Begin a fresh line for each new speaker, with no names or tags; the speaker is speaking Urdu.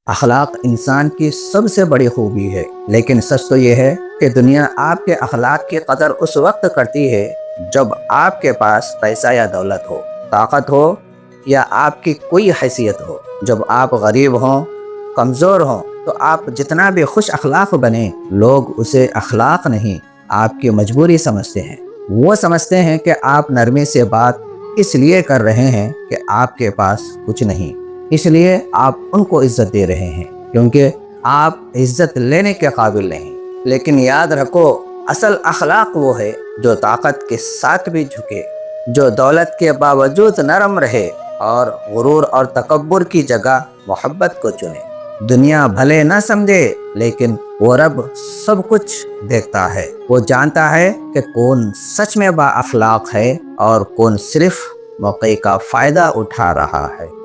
اخلاق انسان کی سب سے بڑی خوبی ہے، لیکن سچ تو یہ ہے کہ دنیا آپ کے اخلاق کی قدر اس وقت کرتی ہے جب آپ کے پاس پیسہ یا دولت ہو، طاقت ہو یا آپ کی کوئی حیثیت ہو۔ جب آپ غریب ہوں، کمزور ہوں، تو آپ جتنا بھی خوش اخلاق بنیں، لوگ اسے اخلاق نہیں، آپ کی مجبوری سمجھتے ہیں۔ وہ سمجھتے ہیں کہ آپ نرمی سے بات اس لیے کر رہے ہیں کہ آپ کے پاس کچھ نہیں، اس لیے آپ ان کو عزت دے رہے ہیں، کیونکہ آپ عزت لینے کے قابل نہیں۔ لیکن یاد رکھو، اصل اخلاق وہ ہے جو طاقت کے ساتھ بھی جھکے، جو دولت کے باوجود نرم رہے اور غرور اور تکبر کی جگہ محبت کو چنے۔ دنیا بھلے نہ سمجھے، لیکن وہ رب سب کچھ دیکھتا ہے۔ وہ جانتا ہے کہ کون سچ میں با اخلاق ہے اور کون صرف موقع کا فائدہ اٹھا رہا ہے۔